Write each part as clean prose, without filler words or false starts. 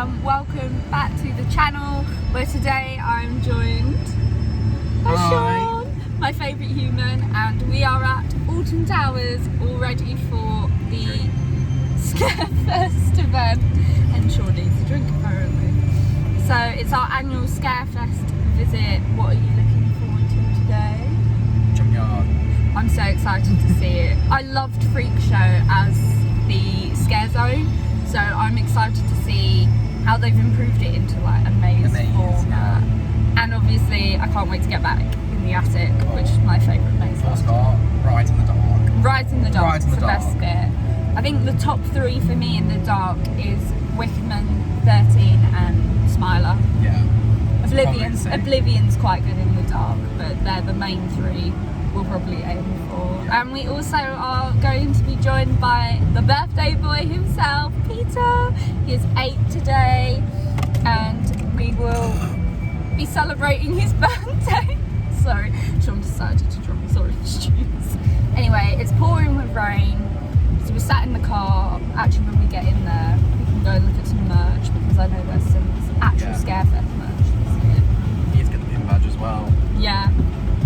welcome back to the channel, where today I'm joined by Shaun, my favourite human, and we are at Alton Towers all ready for the Scarefest event. And Shaun needs a drink apparently. So it's our annual Scarefest visit. What are you looking forward to today? Junkyard. I'm so excited to see it. I loved Freak Show as the scare zone, so I'm excited to see how they've improved it into like a maze format. Yeah. And obviously I can't wait to get back in the attic, which is my favourite maze. Right in the dark. Right in the dark. Right in the the dark. Best bit. I think the top three for me in the dark is Wickerman, 13 and Smiler. Yeah. Oblivion's quite good in the dark, but they're the main three we'll probably aim for. And we also are going to be joined by the birthday boy himself, Peter. He is 8 today, and we will be celebrating his birthday. Sorry, Shaun decided to drop his orange juice. Anyway, it's pouring with rain, so we're sat in the car. Actually, when we get in there, we can go and look at some merch, because I know there's some actual Scarefest merch this year. You need to get the pin badge as well. Yeah.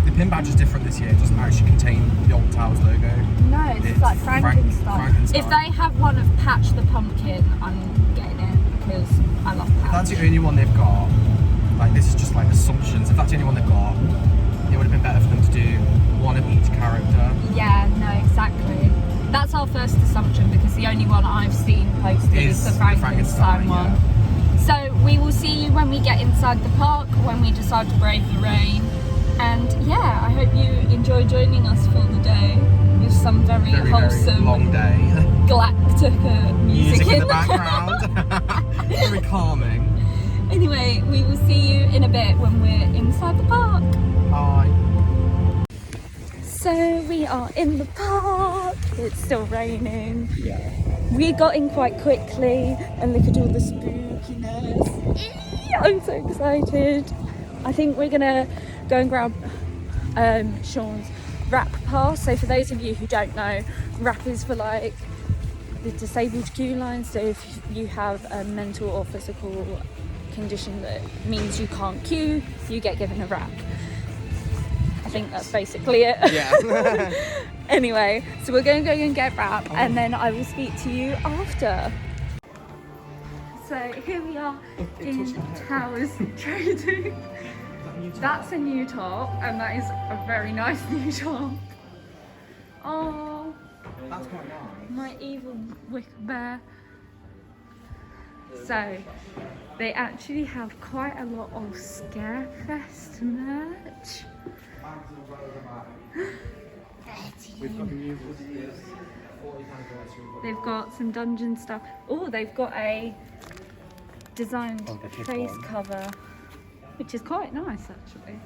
The pin badge is different this year. It doesn't actually contain the Alton Towers logo. No, it's like Frankenstein. Frankenstein. If they have one of Patch the Pumpkin, I'm getting it, because I love Patch. If that's the only one they've got, like this is just like assumptions. If that's the only one they've got, it would have been better for them to do one of each character. Yeah, no, exactly. That's our first assumption, because the only one I've seen posted is the Frankenstein one. Yeah. So we will see you when we get inside the park, when we decide to brave the rain. And yeah, I hope you enjoy joining us for the day with some very wholesome, very long day. Galactica music in the background. Very calming. Anyway, we will see you in a bit when we're inside the park. Bye. So we are in the park. It's still raining. Yeah. We got in quite quickly, and look at all the spookiness. Eee, I'm so excited. I think we're gonna go and grab Shaun's RAP pass. So for those of you who don't know, RAP is for like the disabled queue line. So if you have a mental or physical condition that means you can't queue, you get given a RAP. I think that's basically it. Yeah. Anyway, so we're going to go and get RAP, and then I will speak to you after. So here we are in Towers Trading. That's a new top, and that is a very nice new top. Oh, That's quite nice. my evil wicker bear. So they actually have quite a lot of Scarefest merch. They've got some dungeon stuff. Oh, they've got a designed face cover, which is quite nice actually.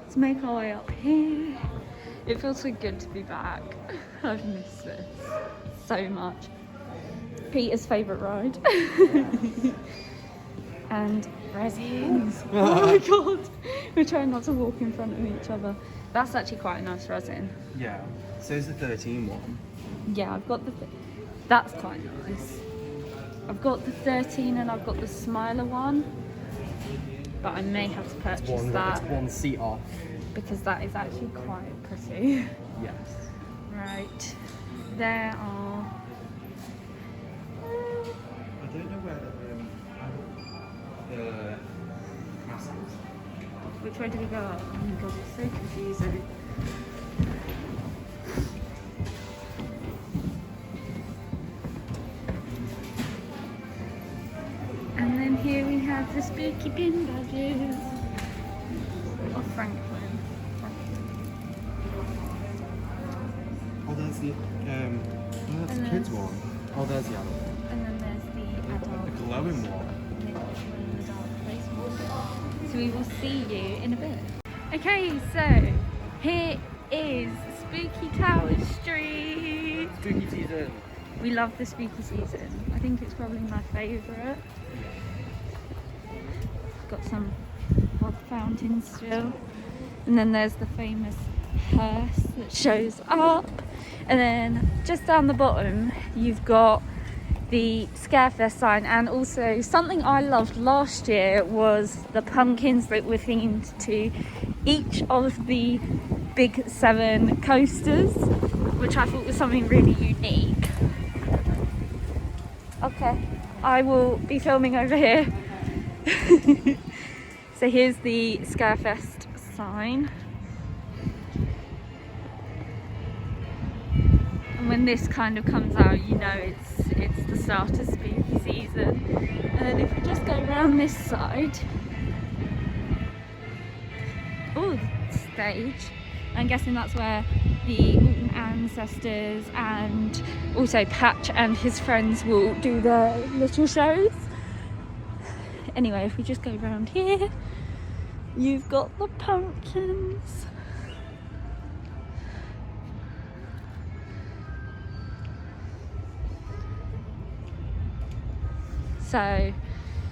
Let's make our way up here. It feels so good to be back. I've missed this so much. Peter's favourite ride. And resins. Oh my god. We're trying not to walk in front of each other. That's actually quite a nice resin. Yeah. So is the 13 one. Yeah, I've got the... That's quite nice. I've got the 13 and I've got the Smiler one. But I may have to purchase that. It's one seat off. Because that is actually quite pretty. Yes. Right. There are... I don't know where the mask is. Which way do we go up? Oh my god, it's so confusing. And then here we have the spooky pin badges of Franklin. Oh, there's the that's the kids one. Oh, there's the adult. And then there's the adult. The glowing one. The dark place one. So we will see you in a bit. Okay, so here is Spooky Towers Street. Spooky season. We love the spooky season. I think it's probably my favourite. Got some odd fountains still. And then there's the famous hearse that shows up. And then just down the bottom, you've got the Scarefest sign, and also something I loved last year was the pumpkins that were themed to each of the big 7 coasters, which I thought was something really unique. Okay, I will be filming over here. So here's the Scarefest sign. And when this kind of comes out, you know it's the start of spooky season. And then if we just go around this side, oh, the stage. I'm guessing that's where the Alton ancestors and also Patch and his friends will do their little shows. Anyway, if we just go around here, you've got the pumpkins. So,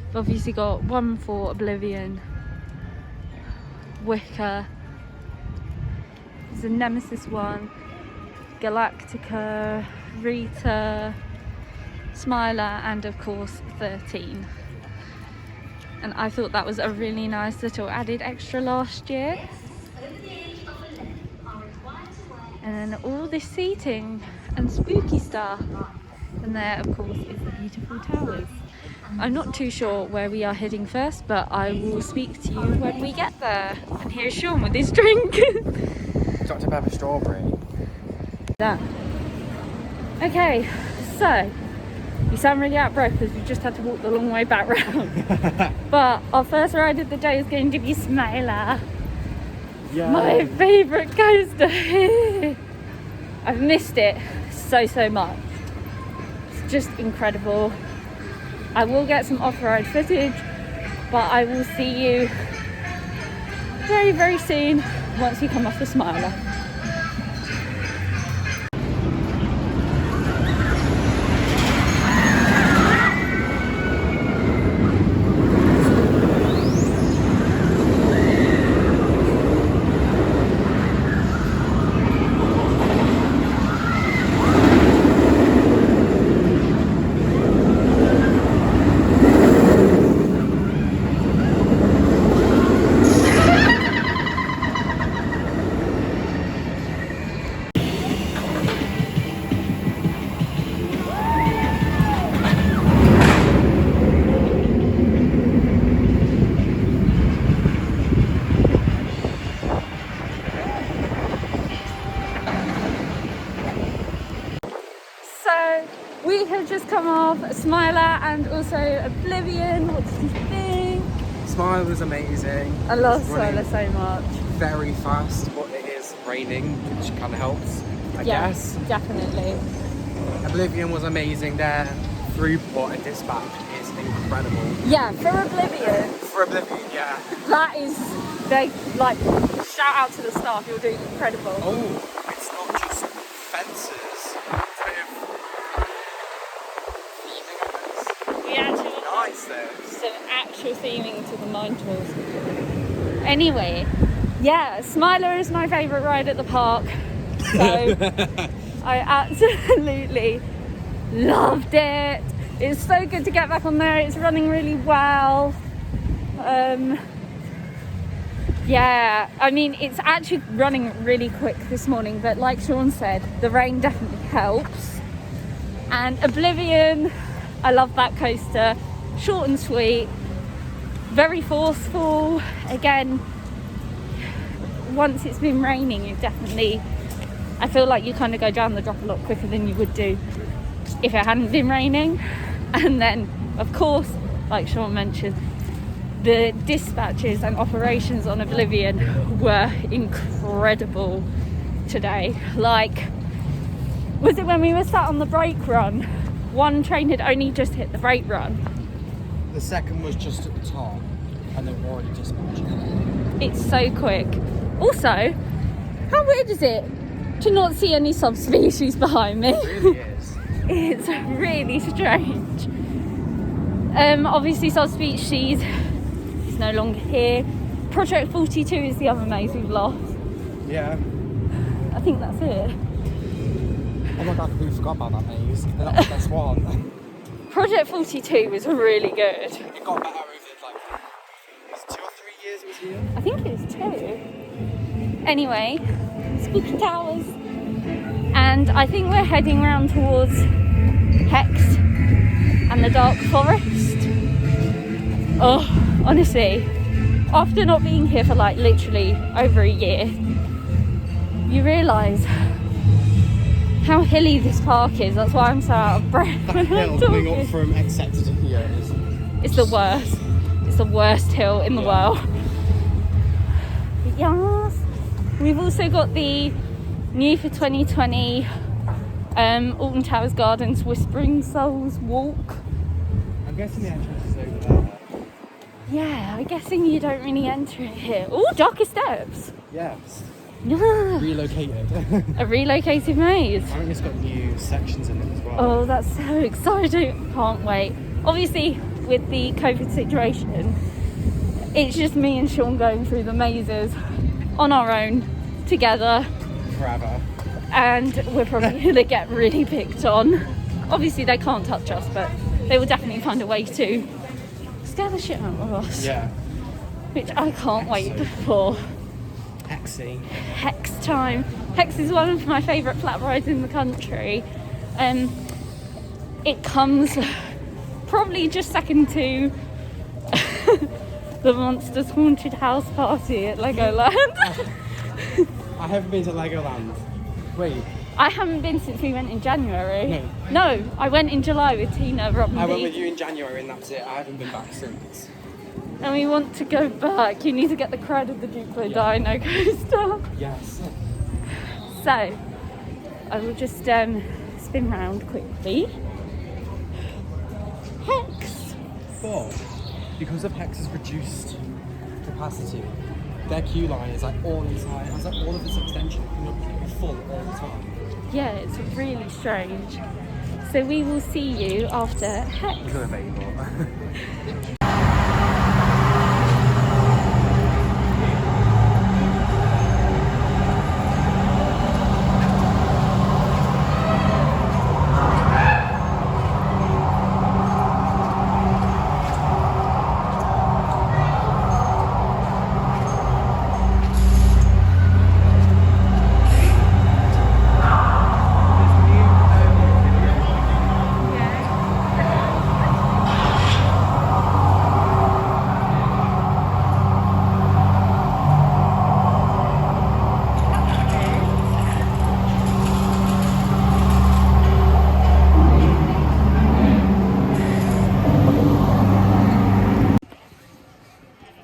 we've obviously got one for Oblivion, Wicker, there's a Nemesis one, Galactica, Rita, Smiler, and of course 13. And I thought that was a really nice little added extra last year. And then all this seating and spooky stuff. And there, of course, is the beautiful towers. I'm not too sure where we are heading first, but I will speak to you when we get there. And here's Shaun with his drink. Dr. Pepper strawberry. That. Okay, so we sound really out of breath because we just had to walk the long way back round. But our first ride of the day is going to be Smiler. Yeah. My favourite coaster. I've missed it so much. It's just incredible. I will get some off-road footage, but I will see you very soon once we come off the Smiler. We have just come off Smiler and also Oblivion. What did you think? Smiler was amazing. I love Smiler so much. Very fast, but it is raining, which kind of helps, I guess. Definitely. Oblivion was amazing there. Throughput and dispatch is incredible. Yeah, for Oblivion. For Oblivion, yeah. That is, they like, shout out to the staff, you're doing incredible. Oh, it's not just fences. Some actual theming to the modules. Anyway, yeah, Smiler is my favourite ride at the park. So I absolutely loved it. It's so good to get back on there. It's running really well. Yeah, I mean, it's actually running really quick this morning, but like Shaun said, the rain definitely helps. And Oblivion, I love that coaster. Short and sweet, very forceful. Again, once it's been raining, it definitely, I feel like you kind of go down the drop a lot quicker than you would do if it hadn't been raining. And then, of course, like Shaun mentioned, the dispatches and operations on Oblivion were incredible today. Like, was it when we were sat on the brake run? One train had only just hit the brake run. The second was just at the top, and then already dispatched. It's so quick. Also, how weird is it to not see any subspecies behind me? It really is. It's really strange. Obviously, subspecies is no longer here. Project 42 is the other maze we've lost. Yeah. I think that's it. Oh my god, I completely forgot about that maze. That was the best one. Project 42 was really good. It got better over like, it was 2 or 3 years it was here. I think it was 2. Anyway, Spooky Towers. And I think we're heading round towards Hex and the Dark Forest. Oh, honestly, after not being here for like literally over a year, you realise how hilly this park is. That's why I'm so out of breath. That hill coming up from X sector to here is... It's the worst. It's the worst hill in the world. But yes. We've also got the new for 2020 Alton Towers Gardens Whispering Souls walk. I'm guessing the entrance is over there. Yeah, I'm guessing you don't really enter it here. Oh, darker steps. Yes. Yeah. Relocated. A relocated maze. I think it's got new sections in it as well. Oh, that's so exciting. Can't wait. Obviously, with the COVID situation, it's just me and Shaun going through the mazes on our own, together. Forever. And we're probably going to get really picked on. Obviously, they can't touch us, but they will definitely find a way to scare the shit out of us. Yeah. Which I can't wait for. Hexy. Hex time. Hex is one of my favourite flat rides in the country. It comes probably just second to the Monsters Haunted House Party at Legoland. I haven't been to Legoland. Wait. I haven't been since we went in January. No, I went in July with Tina, Rob and I went Dee. with you in January and that's it. I haven't been back since. And we want to go back. You need to get the cred of the Duplo Dino coaster. Yes. So, I will just spin round quickly. Hex! But, because of Hex's reduced capacity, their queue line is like all inside. It has like all of this extension full all the time. Yeah, it's really strange. So we will see you after Hex.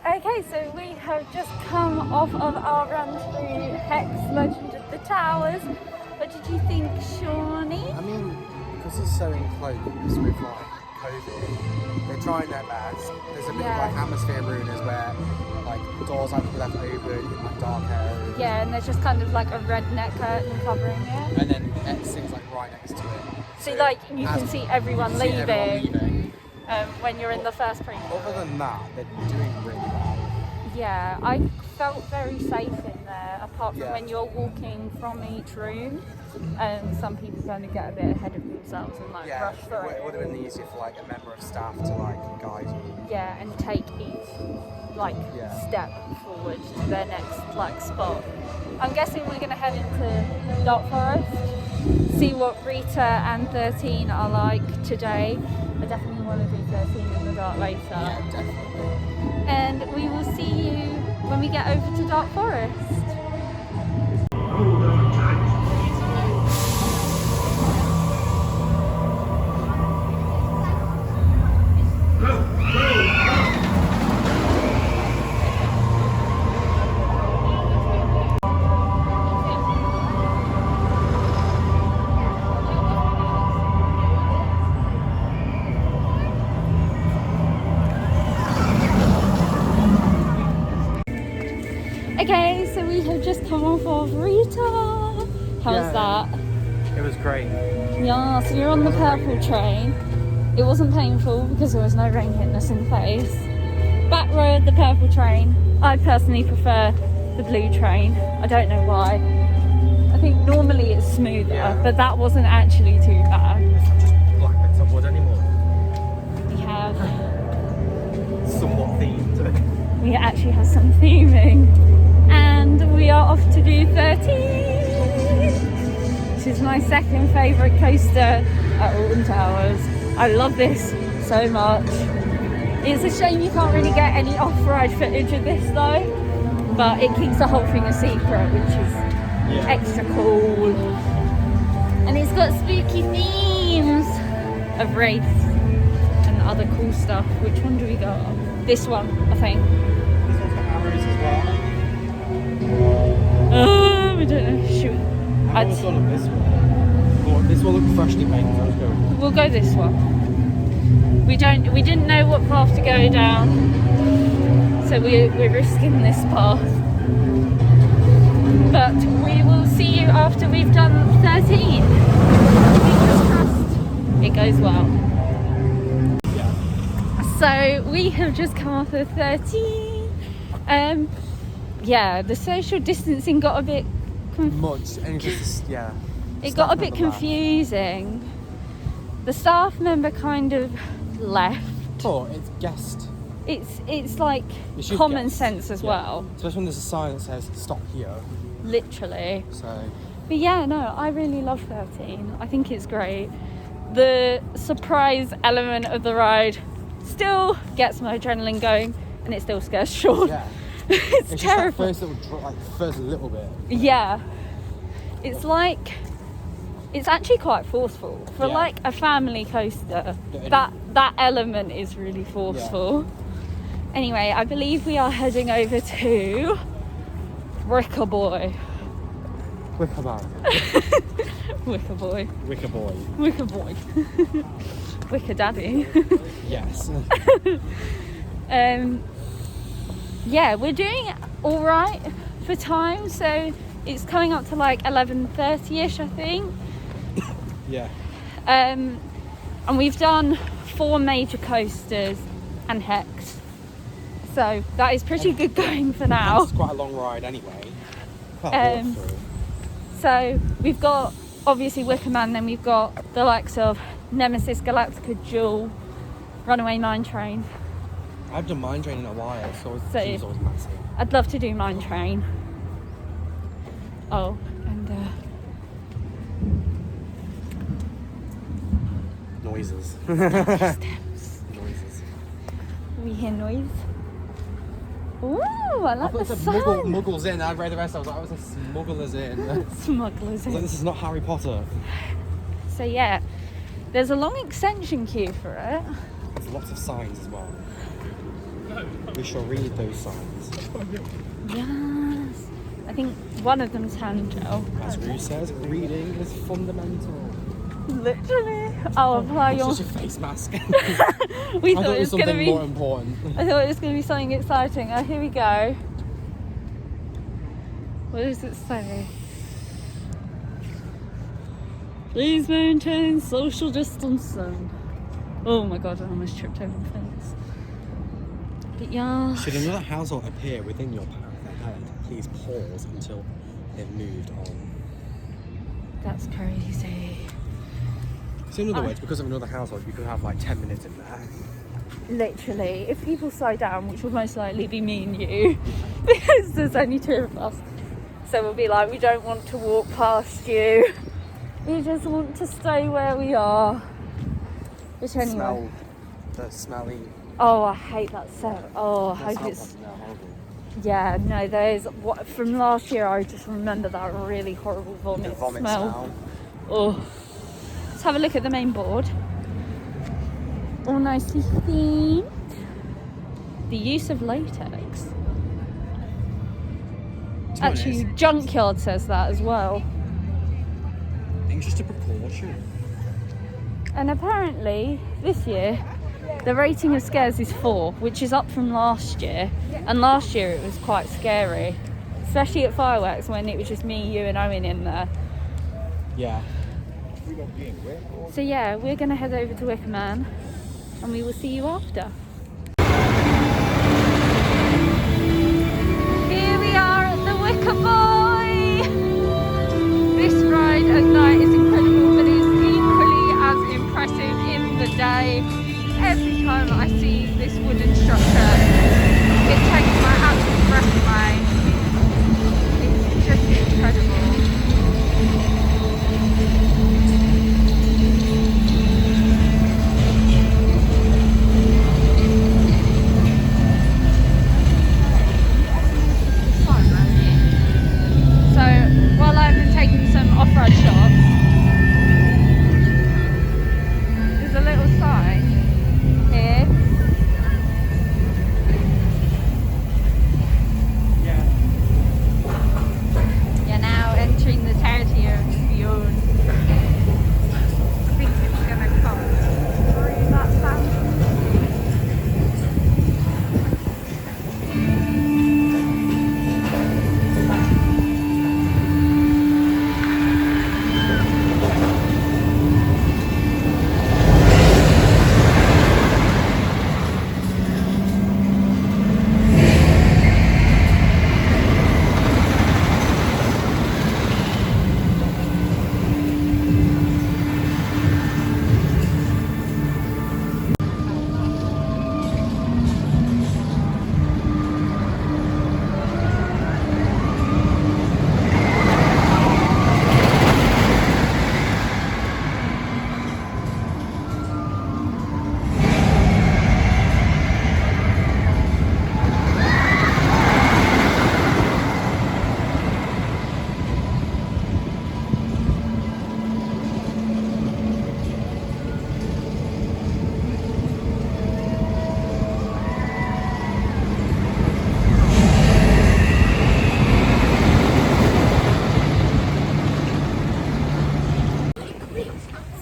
Okay, so we have just come off of our run through Hex Legend of the Towers. What did you think, Shawnee? I mean, because it's so enclosed with like COVID, they're trying their best. There's a bit of like atmosphere ruiners where like doors have to be left open in like dark areas. Yeah, and there's just kind of like a redneck curtain covering it. And then X things like right next to it. So like you can see everyone leaving. When you're in the first preview. Other than that, they're doing really well. Yeah, I felt very safe in there, apart from when you're walking from each room. Some people kind of get a bit ahead of themselves and like rush through. It would have been easier for like a member of staff to like guide you. Yeah, and take each step forward to their next like spot. I'm guessing we're going to head into Dark Forest, see what Rita and 13 are like today. I definitely want to do 13 in the dark later. Yeah, definitely. And we will see you when we get over to Dark Forest. Okay, so we have just come off of Rita. How's that? It was great. Yeah, so you're on the purple train. It wasn't painful because there was no rain hitting us in the face. Back row of the purple train. I personally prefer the blue train. I don't know why. I think normally it's smoother, but that wasn't actually too bad. It's not just black bits of wood anymore. we actually have some theming, and we are off to do 13. This is my second favourite coaster at Alton Towers. I love this so much. It's a shame you can't really get any off-ride footage of this though, but it keeps the whole thing a secret, which is extra cool. And it's got spooky themes of race and other cool stuff. Which one do we go on? This one, I think. This one's got arrows as well. We don't know. Shoot. I was on this one. Oh, this one looks freshly painted. Let's go. We'll go this one. We didn't know what path to go down, so we're risking this path. But we will see you after we've done 13. Fingers crossed it goes well. Yeah. So we have just come off of 13. Yeah, the social distancing got a bit it got a bit confusing. The staff member kind of left. Oh, it's guest. It's like common sense as well. Especially when there's a sign that says stop here. Literally. So. But yeah, no, I really love 13. I think it's great. The surprise element of the ride still gets my adrenaline going, and it still scares Shaun. Yeah. it's terrible. Just that first little bit. Yeah. It's like, it's actually quite forceful for like a family coaster. That element is really forceful. Yeah. Anyway, I believe we are heading over to Wicker Boy. Wicker Man. Wicker Boy. Wicker Boy. Wicker Boy. Wicker Daddy. Yes. Yeah, we're doing all right for time, so it's coming up to like 11:30ish, I think. Yeah. And we've done 4 major coasters and Hex, so that is pretty good going for now. It's quite a long ride anyway. So we've got obviously Wicker Man, then we've got the likes of Nemesis Galactica, Jewel, Runaway Mine Train. I've done Mine Train in a while, so it's always massive. I'd love to do Mine Train. Oh, and noises. Steps. Noises. We hear noise. Ooh, I like the sound. Muggles in. I read the rest. I was like, I was a smugglers in. Smugglers in. Like, this is not Harry Potter. So yeah, there's a long extension queue for it. There's lots of signs as well. We shall read those signs. Yes. I think one of them's hand gel. As Rue says, reading is fundamental. Literally. I'll apply your... It's just a face mask. We thought it was going to be more important. I thought it was going to be something exciting. Oh, here we go. What does it say? Please maintain social distancing. Oh my god, I almost tripped over the fence. But yeah. Should another household appear within your path ahead, please pause until they've moved on. That's crazy. So in other words, because of another household, you could have like 10 minutes in there. Literally, if people slow down, which will most likely be me and you, because there's only 2 of us, so we'll be like, we don't want to walk past you, we just want to stay where we are. Which anyway. The smelly. Oh, I hate that scent. Oh, I hope it's. Yeah, no, there's what from last year. I just remember that really horrible vomit smell. Oh. Let's have a look at the main board. All nicely themed. The use of latex. Actually, Junkyard says that as well. I think it's just a precaution. And apparently, this year, the rating of scares is 4, which is up from last year. And last year it was quite scary, especially at fireworks when it was just me, you, and Owen in there. Yeah. So yeah, we're gonna head over to Wicker Man, and we will see you after. Here we are at the Wicker Boy. This ride at night is incredible, but it's equally as impressive in the day. Every time I see this wooden structure, it takes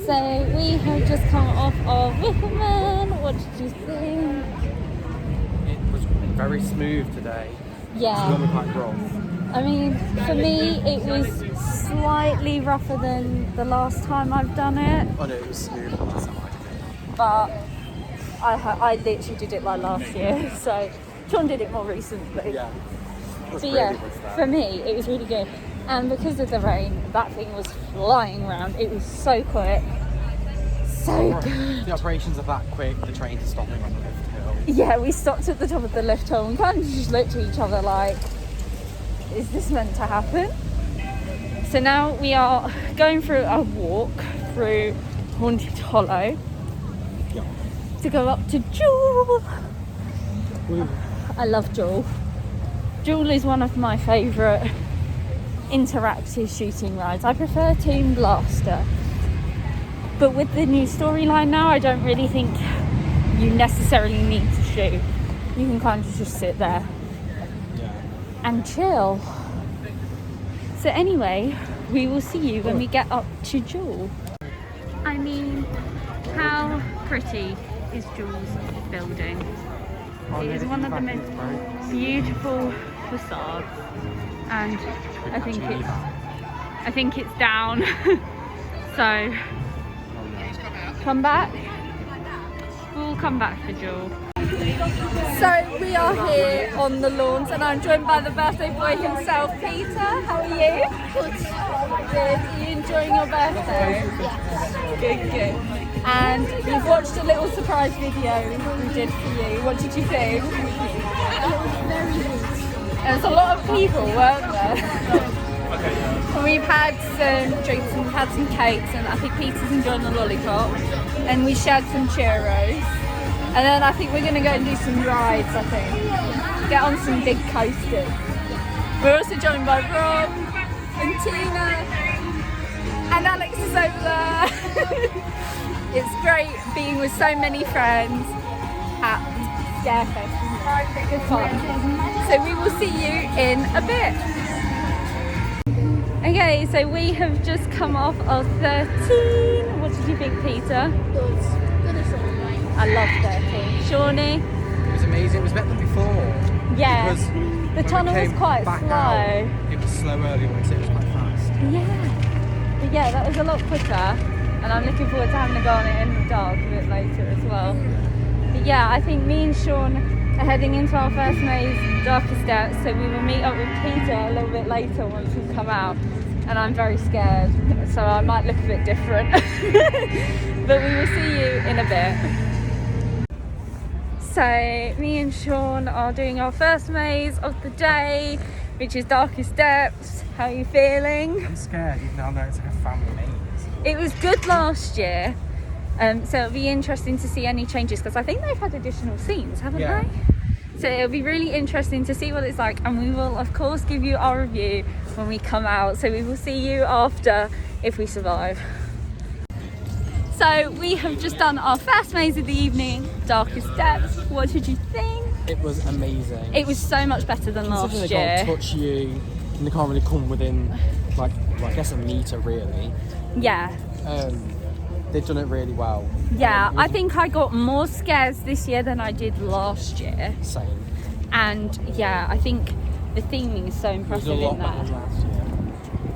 So we have just come off of Wickerman. What did you think? It was very smooth today. Yeah. It's normally quite rough. I mean, for me, it was slightly rougher than the last time I've done it. Oh no, it was smooth the last time I did it. But I literally did it like last year. So Shaun did it more recently. Yeah. But yeah, for me, it was really good. And because of the rain, that thing was flying around. It was so quick. So good. The operations are that quick, the trains are stopping on the lift hill. Yeah, we stopped at the top of the lift hill and kind of just looked at each other like, is this meant to happen? So now we are going through a walk through Haunted Hollow to go up to Jewel. I love Jewel. Jewel is one of my favourite interactive shooting rides. I prefer Toon Blaster, but with the new storyline now, I don't really think you necessarily need to shoot. You can kind of just sit there and chill. So anyway, we will see you when we get up to Jewel. I mean, how pretty is Jewel's building? It is one of the most beautiful facades, and I think it's down. So come back. We'll come back for Jewel. So we are here on the lawns, and I'm joined by the birthday boy himself, Peter. How are you? Good. Good. Are you enjoying your birthday? Yes. Good. And we've watched a little surprise video we did for you. What did you think? It was very good. There's a lot of people, weren't there? And we've had some drinks and we've had some cakes, and I think Peter's enjoying the lollipop. And we shared some churros. And then I think we're going to go and do some rides, I think. Get on some big coasters. We're also joined by Rob and Tina. And Alex is over there. It's great being with so many friends at Scarefest. Good fun. So we will see you in a bit. Okay, so we have just come off of 13. What did you think, Peter? Good. I love 13. Shawnee? It was amazing. It was better than before. Yeah. Because the tunnel was quite slow. It was slow earlier on, so it was quite fast. Yeah. But yeah, that was a lot quicker. And I'm looking forward to having a go on it in the dark a bit later as well. But yeah, I think me and Shaun are heading into our first maze, Darkest Depths, so we will meet up with Peter a little bit later once we come out. And I'm very scared, so I might look a bit different. But we will see you in a bit. So me and Shaun are doing our first maze of the day, which is Darkest Depths. How are you feeling? I'm scared, even though I know it's like a family maze. It was good last year, so it'll be interesting to see any changes, because I think they've had additional scenes, haven't they? So it'll be really interesting to see what it's like, and we will of course give you our review when we come out. So we will see you after if we survive. So we have just done our first maze of the evening, Darkest Depths. What did you think? It was amazing. It was so much better than last year. They can't touch you, and they can't really come within, like I guess a metre really. Yeah. They've done it really well. Yeah, I think I got more scares this year than I did last year. Same. And yeah, I think the theming is so impressive in better there. than last year.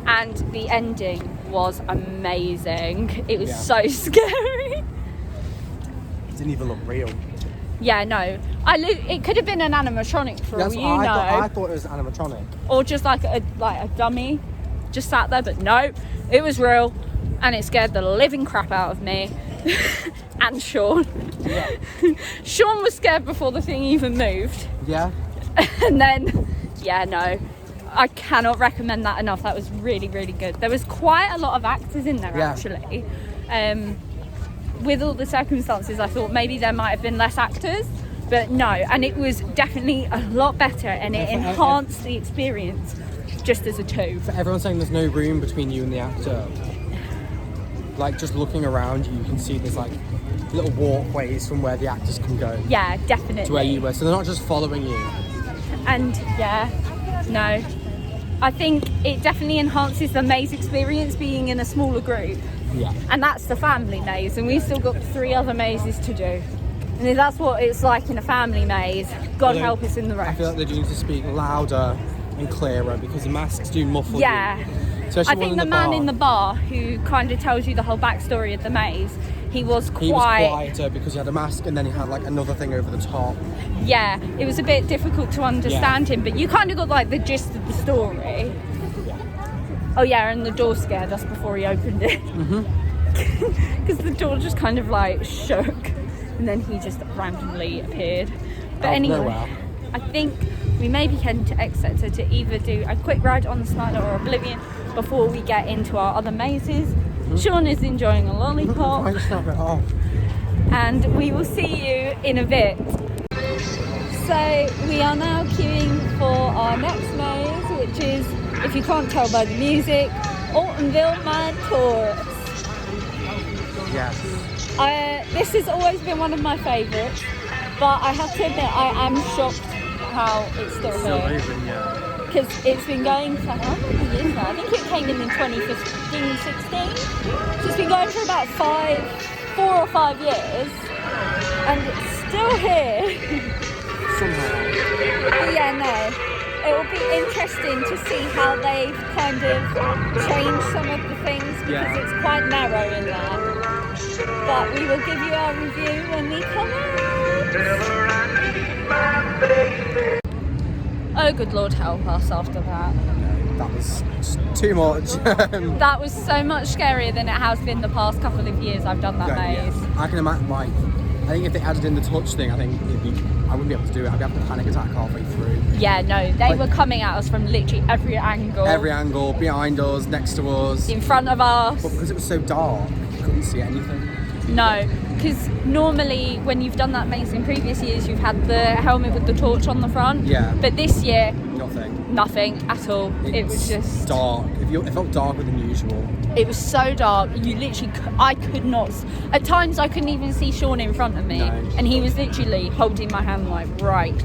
And the ending was amazing. It was so scary. It didn't even look real. Yeah, no. It could have been an animatronic for all you know. I thought it was animatronic. Or just like a dummy just sat there, but no, it was real. And it scared the living crap out of me. And Shaun. Yeah. Shaun was scared before the thing even moved. Yeah. And then, yeah, no. I cannot recommend that enough. That was really, really good. There was quite a lot of actors in there, actually. With all the circumstances, I thought maybe there might have been less actors. But no, and it was definitely a lot better, and it enhanced the experience just as a 2. For everyone saying there's no room between you and the actor, like just looking around you can see there's like little walkways from where the actors can go. Yeah, definitely. To where you were, so they're not just following you. And yeah, no, I think it definitely enhances the maze experience being in a smaller group. Yeah. And that's the family maze, and we've still got 3 other mazes to do. And if that's what it's like in a family maze, God help us in the rest. I feel like they do need to speak louder and clearer because the masks do muffle you. Yeah. I think the man in the bar who kind of tells you the whole backstory of the maze, he was quieter because he had a mask and then he had like another thing over the top. Yeah, it was a bit difficult to understand him, but you kind of got like the gist of the story. Yeah. Oh yeah, and the door scared us before he opened it. Because the door just kind of like shook and then he just randomly appeared. But anyway, I think we may be heading to Exeter to either do a quick ride on the slider or Oblivion before we get into our other mazes. Shaun is enjoying a lollipop. I just snap it off. And we will see you in a bit. So we are now queuing for our next maze, which is, if you can't tell by the music, Altonville Mad Tours. Yes. This has always been one of my favourites, but I have to admit I am shocked how it's still here. Open, yeah. Because it's been going for how many years now? I think it came in 2015-16. So it's been going for about 4 or 5 years, and it's still here. Somehow. But yeah, no. It will be interesting to see how they've kind of changed some of the things because it's quite narrow in there. But we will give you our review when we come out. Oh, good Lord, help us after that. That was too much. That was so much scarier than it has been the past couple of years I've done that maze. Yeah. I can imagine, like, I think if they added in the touch thing, I think I wouldn't be able to do it. I'd be having a panic attack halfway through. Yeah, no, they were coming at us from literally every angle. Every angle, behind us, next to us. In front of us. But because it was so dark, you couldn't see anything. No, because normally when you've done that maze in previous years, you've had the helmet with the torch on the front. Yeah. But this year, nothing at all. It was just dark. It felt darker than usual. It was so dark. You literally, I could not. At times, I couldn't even see Shaun in front of me, and he was literally holding my hand right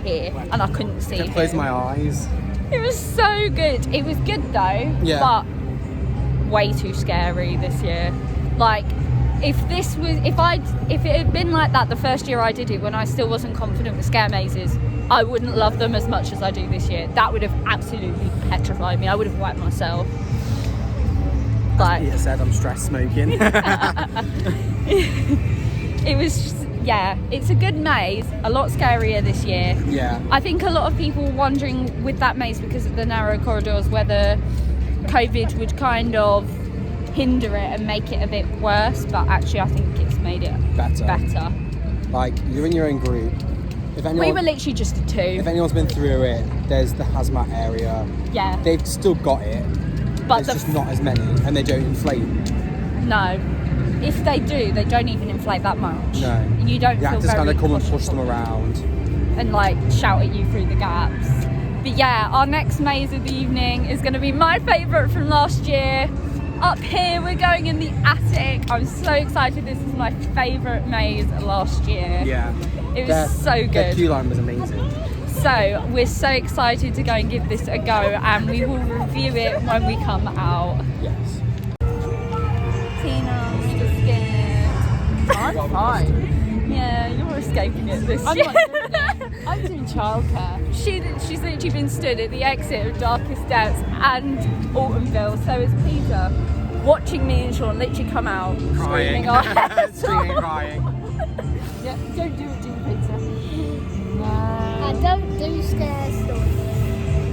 here, and I couldn't see. I closed my eyes. It was so good. It was good though, but way too scary this year. Like, if it had been like that the first year I did it, when I still wasn't confident with scare mazes, I wouldn't love them as much as I do this year. That would have absolutely petrified me. I would have wiped myself. Like, Peter said, I'm stress smoking. It was just, it's a good maze. A lot scarier this year. Yeah. I think a lot of people wondering with that maze because of the narrow corridors whether COVID would kind of hinder it and make it a bit worse, but actually I think it's made it better. Like, you're in your own group. We were literally just the 2. If anyone's been through it, there's the hazmat area. Yeah. They've still got it, but there's just not as many, and they don't inflate. No. If they do, they don't even inflate that much. No. You don't feel have to kind of come and push them around. And like shout at you through the gaps. But yeah, our next maze of the evening is going to be my favourite from last year. Up here, we're going in the attic. I'm so excited. This is my favourite maze last year. Yeah. It was so good. The queue line was amazing. So we're so excited to go and give this a go, and we will review it when we come out. Yes. Tina's just scared. I'm fine. Yeah, you're escaping it this year. I'm doing childcare. She's literally been stood at the exit of Darkest Depths and Altonville, so is Peter, watching me and Shaun literally come out, screaming our heads Screaming and off. crying. Yeah, don't do it, do Peter. I don't do scare stuff.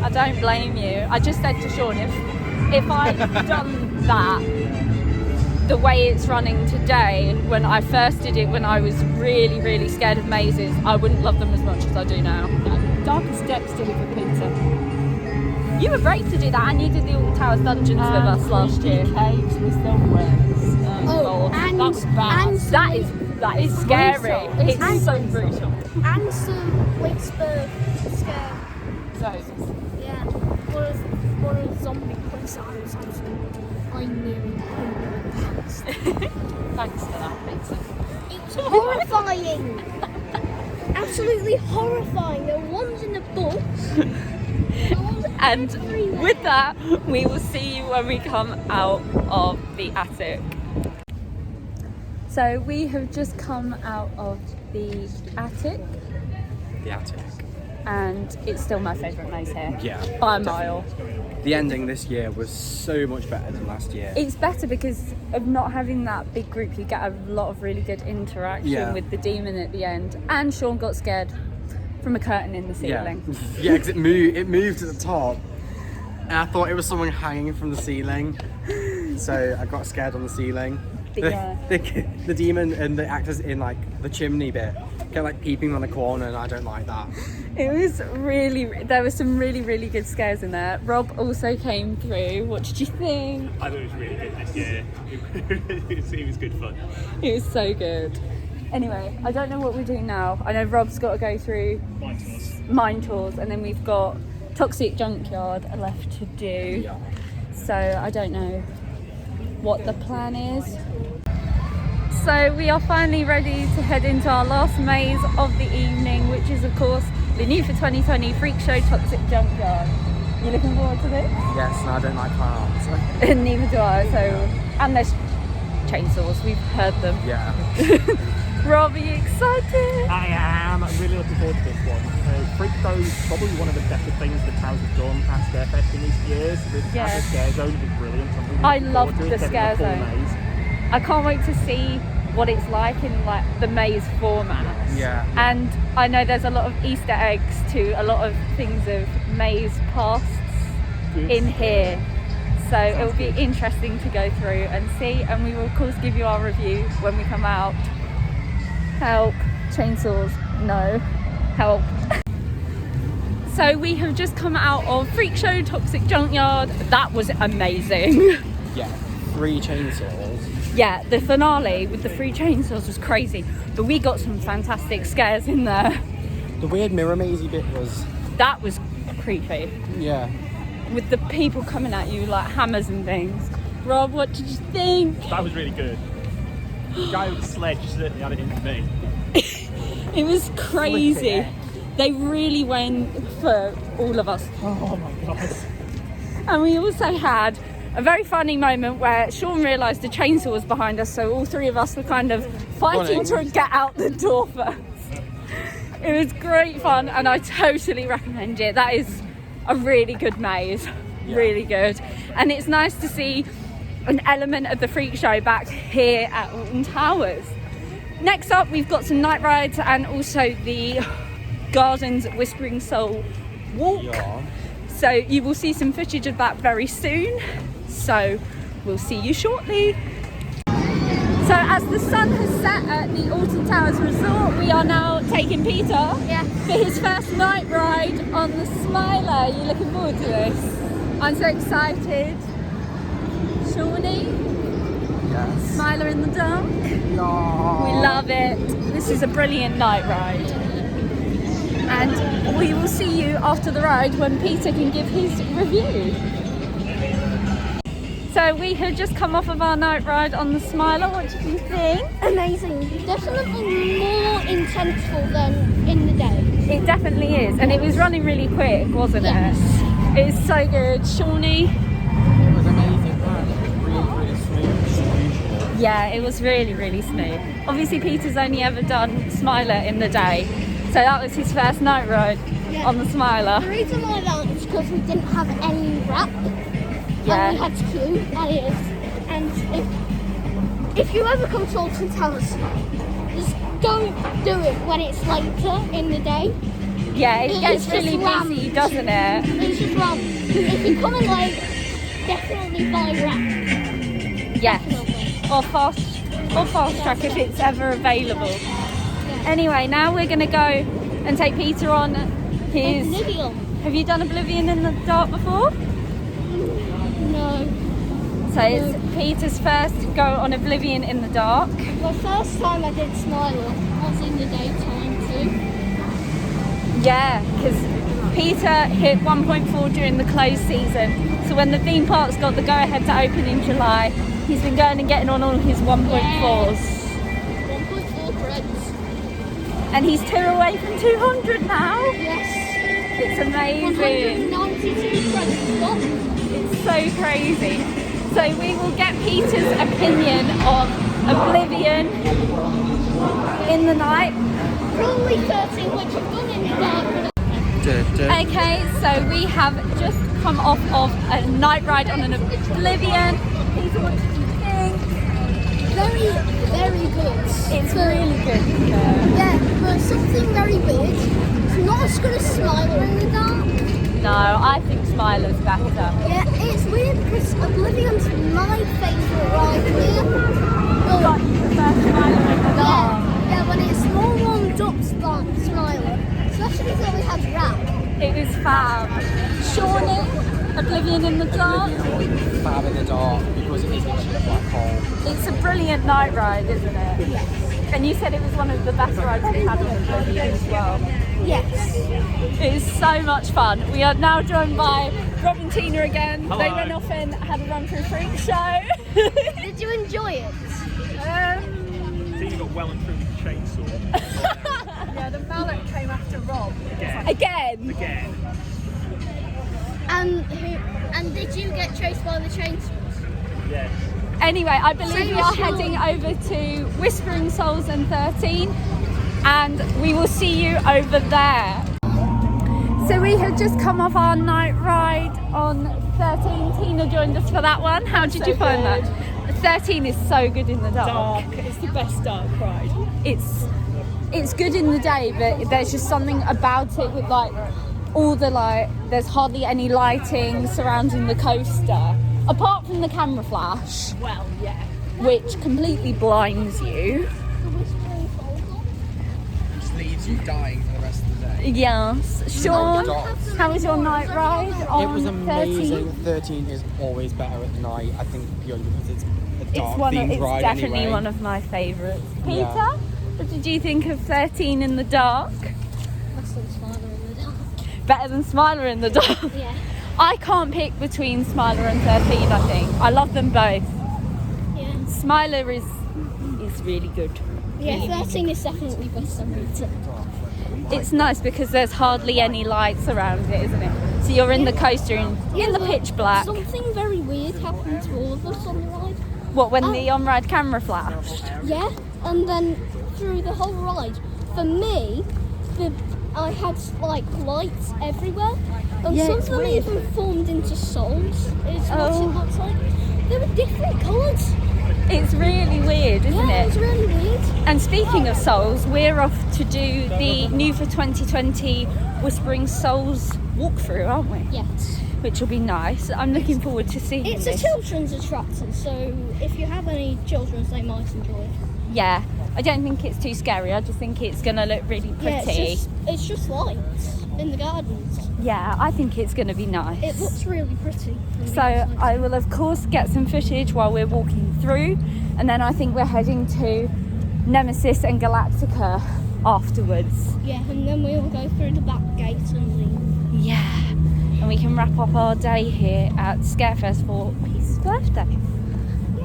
I don't blame you. I just said to Shaun, if I'd done that the way it's running today, when I first did it when I was really, really scared of mazes, I wouldn't love them as much as I do now. Darkest Depths did it for Peter. You were brave to do that, and you did the Alton Towers Dungeons with us last year. Caves was the worst. God, and that's bad. and that is scary. Brutal. It's so brutal. and some Wicksburg scare. Those. Yeah, one of the zombie police sirens. I knew. Thanks for that, Peter. It's horrifying. Absolutely horrifying. The ones in the bus, the ones And with that, we will see you when we come out of the attic. So we have just come out of the attic. The attic. And it's still my favourite maze here. Yeah. By a mile. The ending this year was so much better than last year. It's better because of not having that big group. You get a lot of really good interaction with the demon at the end. And Shaun got scared from a curtain in the ceiling. Yeah, because it moved at the top. And I thought it was someone hanging from the ceiling. So I got scared on the ceiling. The demon and the actors in like the chimney bit kept like peeping on the corner, and I don't like that. It was there were some really good scares in there. Rob also came through. What did you think? I thought it was really good this year. It was good fun. It was so good. Anyway, I don't know what we're doing now. I know Rob's got to go through mine tours, and then we've got Toxic Junkyard left to do. Yeah. So I don't know what the plan is. So we are finally ready to head into our last maze of the evening, which is of course the new for 2020 Freak Show Toxic Junkyard. You looking forward to this? Yes, and I don't like clowns. Neither do I. So, and there's chainsaws, we've heard them. Yeah. Rob, are you excited? I am. I'm really looking forward to this one. Freak Show is probably one of the better things the Towers have done at Scarefest in recent years. The scare zone is brilliant. I love the scare zone. I can't wait to see what it's like in like the maze format. Yeah. And I know there's a lot of Easter eggs to a lot of things of maze pasts in here. So it will be interesting to go through and see, and we will of course give you our review when we come out. Help. Chainsaws. No. Help. So we have just come out of Freak Show Toxic Junkyard. That was amazing. Yeah. 3 chainsaws. Yeah, the finale with the 3 chainsaws was crazy, but we got some fantastic scares in there. The weird mirror mazy bit was... That was creepy. Yeah. With the people coming at you like hammers and things. Rob, what did you think? That was really good. The guy with the sledge certainly had it in for me. It was crazy. They really went for all of us. Oh my god. And we also had a very funny moment where Shaun realised the chainsaw was behind us, so all 3 of us were kind of fighting to get out the door first. It was great fun, and I totally recommend it. That is a really good maze. Really good. And it's nice to see an element of the Freak Show back here at Alton Towers. Next up, we've got some night rides and also the Gardens Whispering Soul walk. Yeah. So you will see some footage of that very soon. So we'll see you shortly. So as the sun has set at the Alton Towers Resort, we are now taking Peter for his first night ride on the Smiler. Are you looking forward to this? I'm so excited. Shawnee? Yes. Smiler in the dark? No. We love it. This is a brilliant night ride. And we will see you after the ride when Peter can give his review. So we have just come off of our night ride on the Smiler. What did you think? Amazing. Definitely more intenseful than in the day. It definitely is. And it was running really quick, wasn't it? It's so good. Shawnee? It was amazing. Really smooth. Yeah, it was really smooth. Obviously Peter's only ever done Smiler in the day. So that was his first night ride on the Smiler. The reason why that is because we didn't have any wrap. And we had to queue, that is. And if you ever come to Alton Towers, just don't do it when it's later in the day. Yeah, it gets really busy, doesn't it? It's just rammed. If you come in late, definitely buy wrap. Yes. Definitely. Or fast track if it's ever available. Anyway, now we're going to go and take Peter on his... Oblivion. Have you done Oblivion in the dark before? No. So it's Peter's first go on Oblivion in the dark. The first time I did Smiler was in the daytime too. Yeah, because Peter hit 1.4 during the closed season. So when the theme parks got the go-ahead to open in July, he's been going and getting on all his 1.4s. 1.4 credits. And he's 2 away from 200 now. Yes. It's amazing. 192 credits. What? It's so crazy. So we will get Peter's opinion of Oblivion in the night. Probably 13, which I've done in the dark. Okay, so we have just come off of a night ride on an Oblivion. Peter, what did you think? Very, very good. It's really good, isn't it? Yeah, but something very weird. It's not as good as Smiler in the dark. No, I think Smiler's better. Yeah, it's weird because Oblivion's my favourite ride here. Like you prefer Smiler in the dark? Yeah, when it's more warmed up than Smiler. Especially when we had rap. It was fab. Shaun, Oblivion in the dark. Fab in the dark because it is literally a black hole. It's a brilliant night ride, isn't it? Yes. And you said it was one of the best rides we've had on Oblivion as well. Yes. It is so much fun. We are now joined by Rob and Tina again. Hello. They went off and had a run through Freak Show. Did you enjoy it? Tina got well and truly chainsaw. Yeah, the mallet came after Rob. Again. And did you get chased by the chainsaws? Yeah. Anyway, I believe Same we are as Shaun. heading over to Whispering Souls and 13, and we will see you over there. So we have just come off our night ride on 13. Tina joined us for that one. How did you find that? 13 is so good in the dark. It's the best dark ride. It's good in the day, but there's just something about it with like all the there's hardly any lighting surrounding the coaster, apart from the camera flash, Well, yeah. which completely blinds you. Just leaves you dying for the rest of the day. Yes. Shaun, Dark. how was your night ride on It was amazing. 13? 13 is always better at night, I think, purely because it's a dark It's themed ride definitely anyway. one of my favourites. Peter, Yeah. what did you think of 13 in the dark? That's not Smiler in the dark. Better than Smiler in the dark. Yeah. I can't pick between Smiler and 13, I think. I love them both. Yeah. Smiler is really good. Yeah, 13 is definitely best than Peter. It's nice because there's hardly any lights around it, isn't it? So you're in the coaster in the but pitch black. Something very weird happened to all of us on the ride. What, when the on-ride camera flashed? Yeah, and then through the whole ride, for me, I had like lights everywhere, and Yeah, some it's of them weird. even formed into souls. Is what Oh. it looks like. They were different colours. It's really weird, isn't Yeah, it? it's really weird. And speaking of souls, we're off to do the new for 2020 Whispering Souls walkthrough, aren't we? Yes. Which will be nice. I'm looking forward to seeing It's a this. children's attraction, so if you have any children, they might enjoy it. Yeah, I don't think it's too scary. I just think it's going to look really Yeah, pretty. it's just lights in the gardens. Yeah, I think it's going to be nice. It looks really pretty. from the So outside. I will of course get some footage while we're walking through, and then I think we're heading to Nemesis and Galactica afterwards. Yeah, and then we will go through the back gate and leave. Yeah, and we can wrap up our day here at Scarefest for Pete's birthday.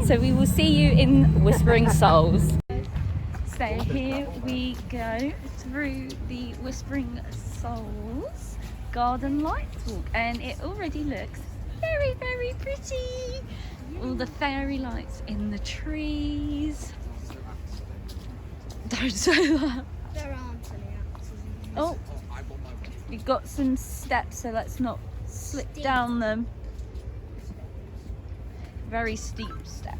So we will see you in Whispering Souls. So here we go through the Whispering Souls Garden Lights Walk, and it already looks very, very pretty. All the fairy lights in the trees. Don't say that. There aren't any actors. Oh, we've got some steps, so let's not slip down them. Very steep steps.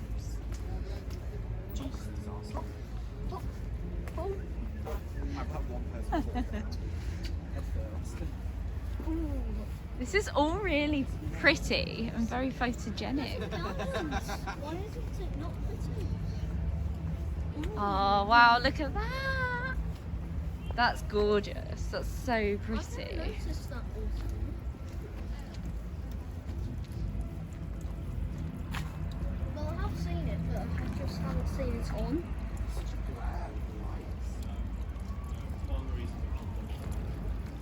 This is all really pretty and very photogenic. Why isn't it not pretty? Oh wow, look at that. That's gorgeous. That's so I pretty. didn't notice that also. Well, I have seen it, but I just haven't seen it on.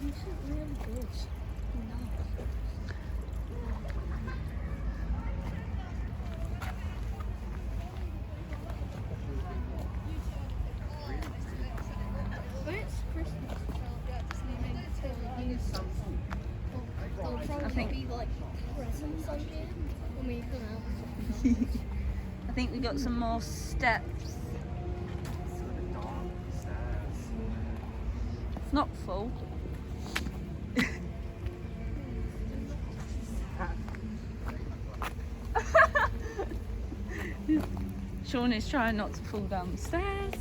This is really good. Nice. But it's Christmas. I think we got some more steps. It's not full. Shaun is trying not to fall down the stairs.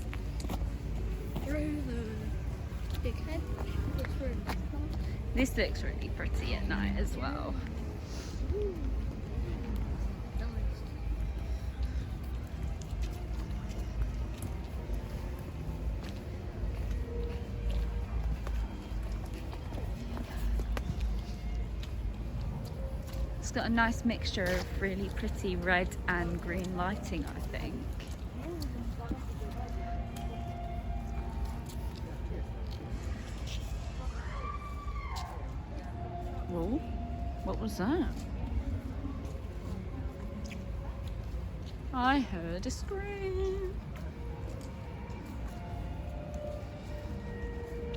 Through the big head. This looks really pretty at night as well. It's got a nice mixture of really pretty red and green lighting, I think. Whoa, what was that? I heard a scream.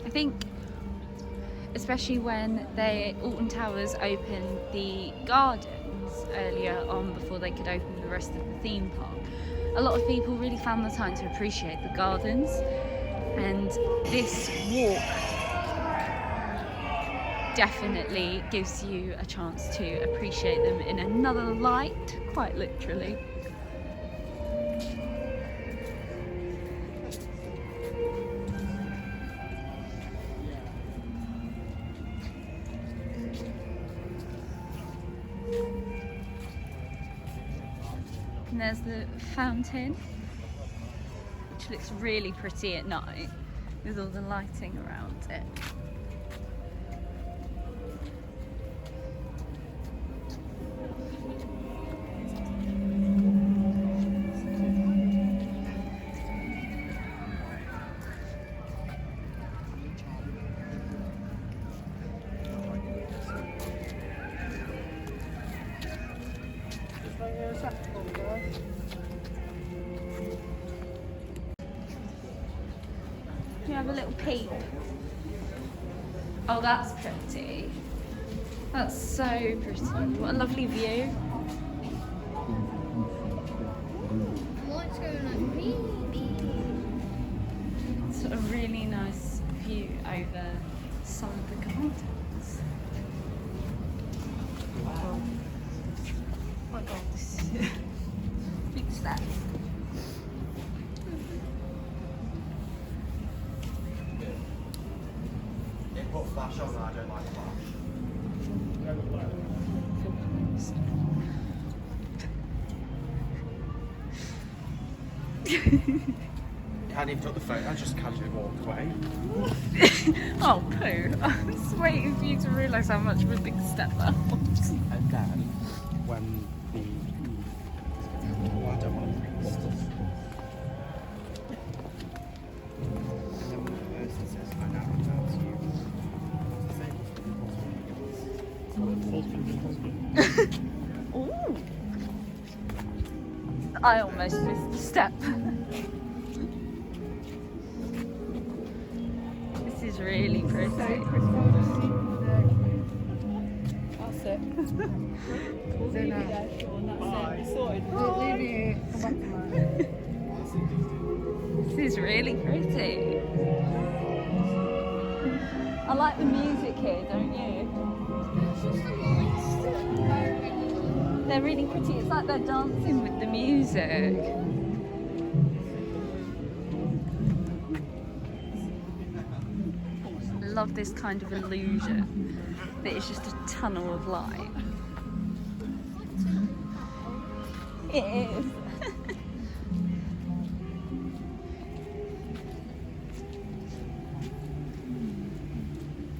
I think especially when Alton Towers opened the gardens earlier on before they could open the rest of the theme park, a lot of people really found the time to appreciate the gardens, and this walk definitely gives you a chance to appreciate them in another light, quite literally. And there's the fountain, which looks really pretty at night with all the lighting around it. You have a little peep. Oh, that's pretty. That's so pretty. What a lovely view. Light's going like maybe. It's a really nice view over some of the gardens. Wow. Oh my god, this is big step. Put flash on, I don't like flash. Hadn't even took the photo, I just casually walked away. Oh, poo. I was waiting for you to realise how much of a big step that was. And then, when oh, I don't want to bring stuff. And then when the person says, I now return to you. Ooh. I almost missed the step. This is really pretty. That's it. We'll leave it there, Shaun. That's it. Sorted. We'll leave it here. Come back tomorrow. This is really pretty. I like the music here, don't you? They're really pretty. It's like they're dancing with the music. I love this kind of illusion that it's just a tunnel of light. It is.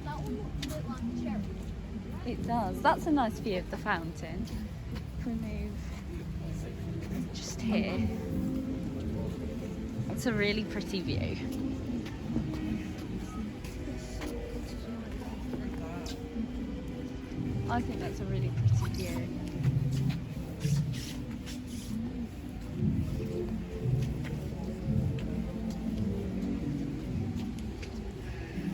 That one looks like a cherry. It does. That's a nice view of the fountain. If we move just here, it's a really pretty view. I think that's a really pretty view.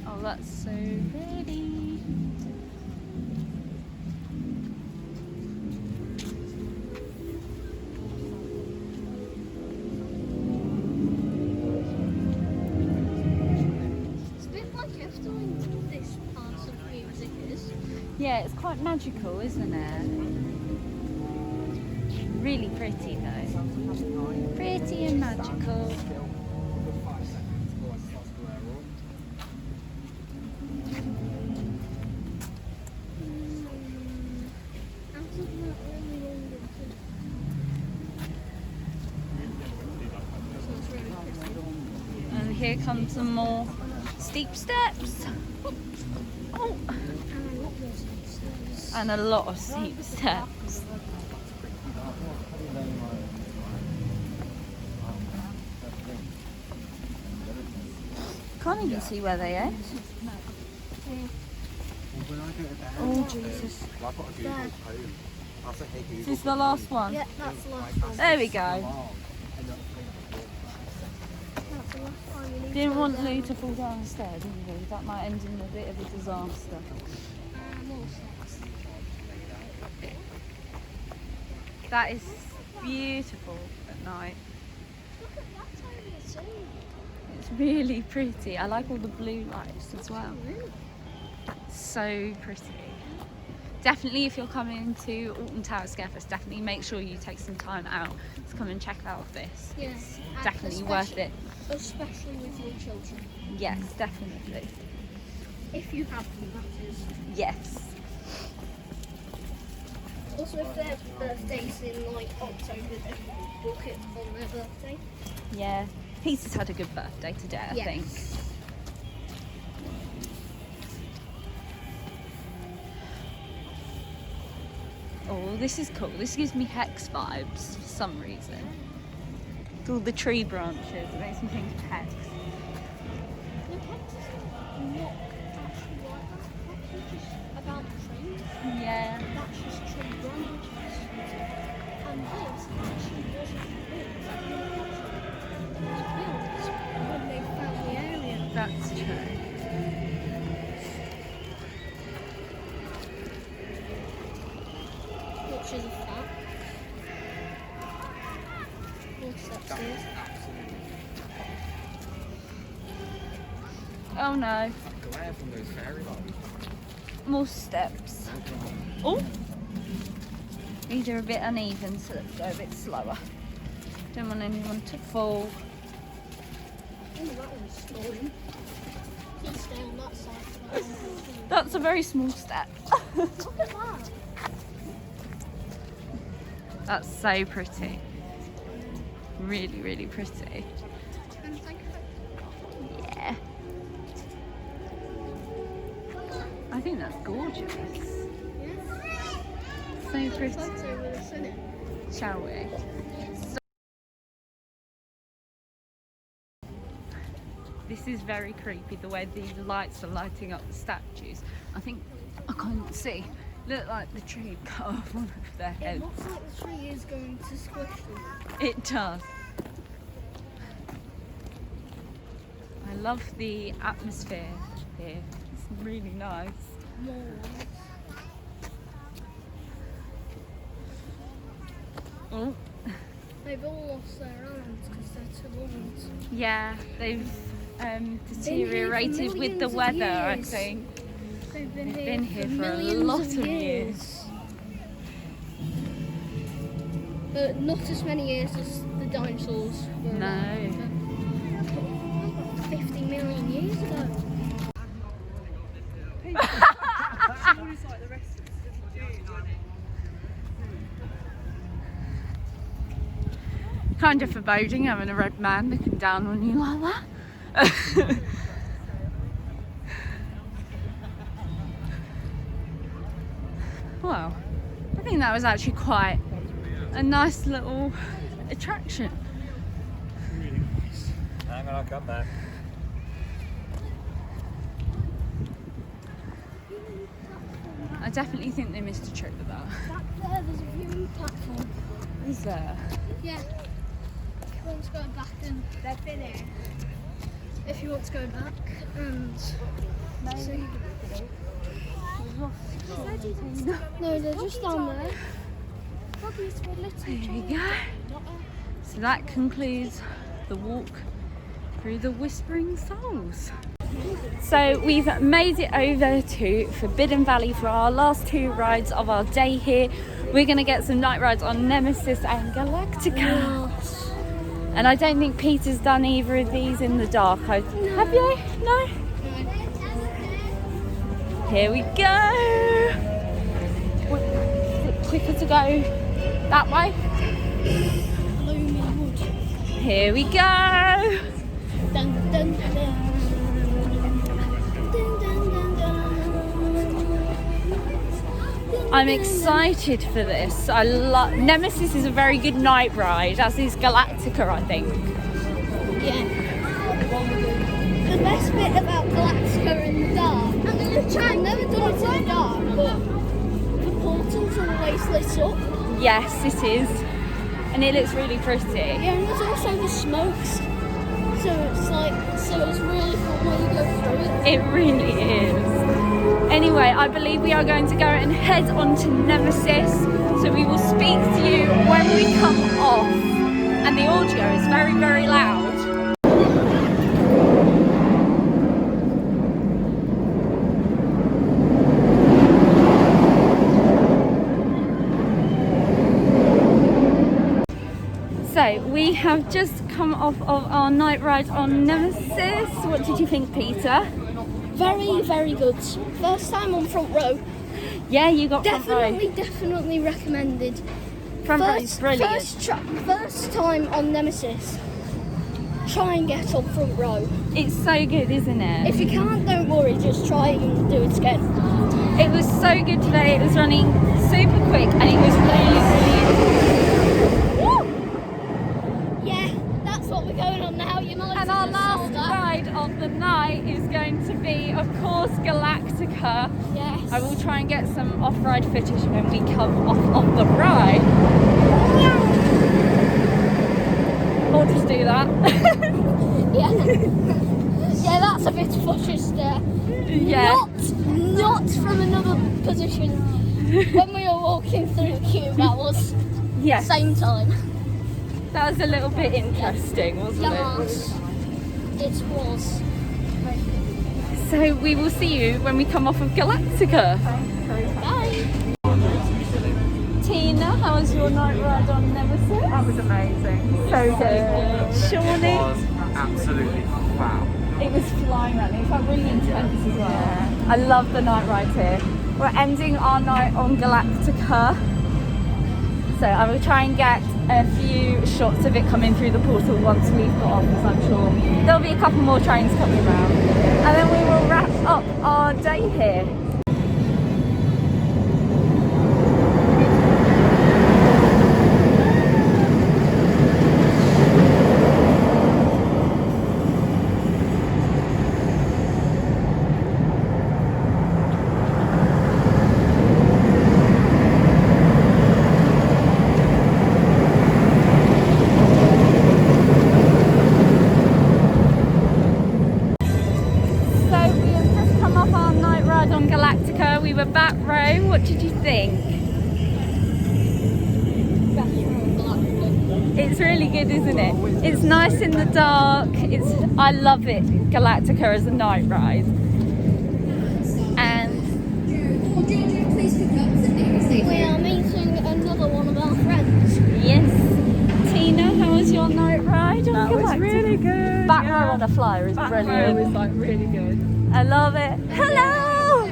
Oh, that's so pretty. Yeah, it's quite magical, isn't it? Really pretty though. Pretty and magical. And here come some more steep steps. Oh. And a lot of steep steps. Can't even see where they end. Oh Jesus. Is this the last one? Yeah, that's the last one. There we go. Didn't want Lou to fall down the stairs, didn't we? That might end in a bit of a disaster. That is beautiful at night. It's really pretty. I like all the blue lights as well. So pretty. Definitely, if you're coming to Alton Towers Scarefest, definitely make sure you take some time out to come and check out this. Yes. It's definitely worth it. Especially with your children. Yes, definitely. If you have them, that is. Yes. Also, if their birthday's in like October, they book it on their birthday. Yeah. Peter's had a good birthday today, I think. Oh, this is cool. This gives me Hex vibes for some reason. With all the tree branches, it makes me think of Hex. No, Hex is not actually like that. Hex is just about trees. Yeah. That's just tree branches. And this actually wasn't built. It was built when they found the area. That's true. Which is a fact. What's upstairs? Oh no. Glare from those fairy lights. More steps. Oh! These are a bit uneven, so let's go a bit slower. Don't want anyone to fall. Oh, that one's stalling. Please stay on that side. That's a very small step. Look at that. That's so pretty. Really, really pretty. And think of it. Yeah. I think that's gorgeous. So pretty. Photo with us in it. Shall we? This is very creepy, the way these lights are lighting up the statues. I think I can't see. Look like the tree cut off one of their It heads. looks like the tree is going to squish them. It does. I love the atmosphere here. It's really nice. More ones. Oh, They've all lost their arms because they're too old. yeah, they've deteriorated with the millions of weather, I years. think. They've been Been here for a millions lot of of years. But not as many years as the dinosaurs were. No. alive. 50 million years ago. Kind of foreboding having a red man looking down on you like that. Well, I think that was actually quite a nice little attraction. Hang on, I'll come back. I definitely think they missed a trick with that. Back there, there's a viewing platform. Is there? Yeah. If you want to go back and they've been here. If you want to go back and see. No, they're just down there. There we go. So that concludes the walk through the Whispering Souls. So we've made it over to Forbidden Valley for our last 2 rides of our day here. We're going to get some night rides on Nemesis and Galactica. And I don't think Peter's done either of these in the dark. Have you? No? Here we go. Is it quicker to go that way? Here we go. Dun, dun, dun. I'm excited for this. Nemesis is a very good night ride, as is Galactica, I think. Yeah. The best bit about Galactica in the dark, I've never done it in the dark, but the portal's always lit up. Yes, it is. And it looks really pretty. Yeah, and there's also the smokes. So it's really fun when you go through it. It really is. Anyway, I believe we are going to go and head on to Nemesis. So we will speak to you when we come off. And the audio is very, very loud. So we have just come off of our night ride on Nemesis. What did you think, Peter? Very, very good. First time on front row. Yeah, you got front row. Definitely recommended. Front row is brilliant. First time on Nemesis. Try and get on front row. It's so good, isn't it? If you can't, don't worry. Just try and do it again. It was so good today. It was running super quick, and it was really, really. Yeah, that's what we're going on now. You might. And our last ride of the night is going to be, of course, Galactica. Yes. I will try and get some off-ride footage when we come off of the ride. Or just do that. Yeah, that's a bit of footage there. Yeah. Not from another position. When we were walking through the queue, that was Yes. same time. That was a little bit interesting, wasn't Yes, it was. it? So we will see you when we come off of Galactica. Bye. Tina, how was your night ride on Nemesis? That was amazing. So good. Shawnee? Absolutely wow. It was flying around. It felt really intense as well. I love the night ride here. We're ending our night on Galactica. So I will try and get a few shots of it coming through the portal once we've got off, because I'm sure there'll be a couple more trains coming around. And then we will wrap up our day here. On Galactica, we were back row. What did you think? It's really good, isn't it? It's nice in the dark. I love it, Galactica as a night ride. And We are meeting another one of our friends. yes, Tina, how was your night ride on That Galactica? was really good. Back row on a flyer is Back brilliant. row was like really good. I love it. Hello!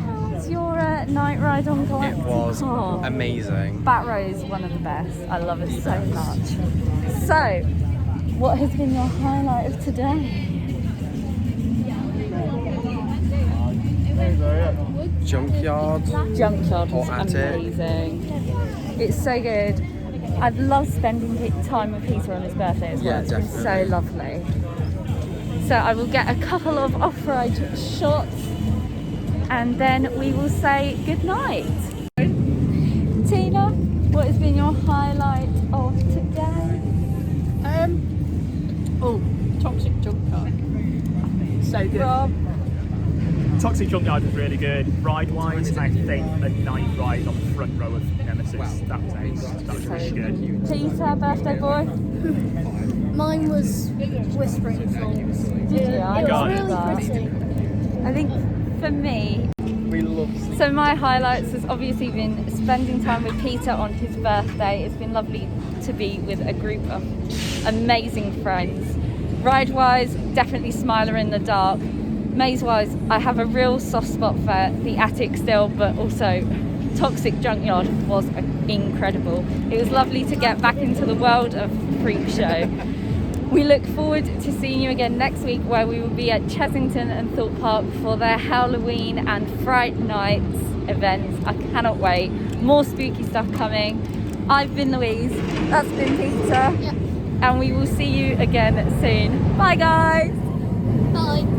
How was your night ride on Galactica? It was amazing. Back row is one of the best. I love it so much. So, what has been your highlight of today? Junkyard. Junkyard was Or Attic. amazing. It's so good. I've loved spending time with Peter on his birthday as well. Yeah, It's been so definitely. lovely. So I will get a couple of off-road shots and then we will say goodnight. Tina, what has been your highlight of today? Toxic Junkyard. So good. Rob? Toxic Junkyard was really good. Ride-wise, I think a night ride on the front row of Nemesis. That was ace. That was really good. Peter, birthday boy. Mine was Whispering Falls. Did you? I It got was it. really pretty. I think for me, We love so my highlights has obviously been spending time with Peter on his birthday. It's been lovely to be with a group of amazing friends. Ride-wise, definitely Smiler in the Dark. Maze-wise, I have a real soft spot for the attic still, but also Toxic Junkyard was incredible. It was lovely to get back into the world of Freak Show. We look forward to seeing you again next week, where we will be at Chessington and Thorpe Park for their Halloween and Fright Nights events. I cannot wait. More spooky stuff coming. I've been Louise. That's been Peter. Yeah. And we will see you again soon. Bye guys. Bye.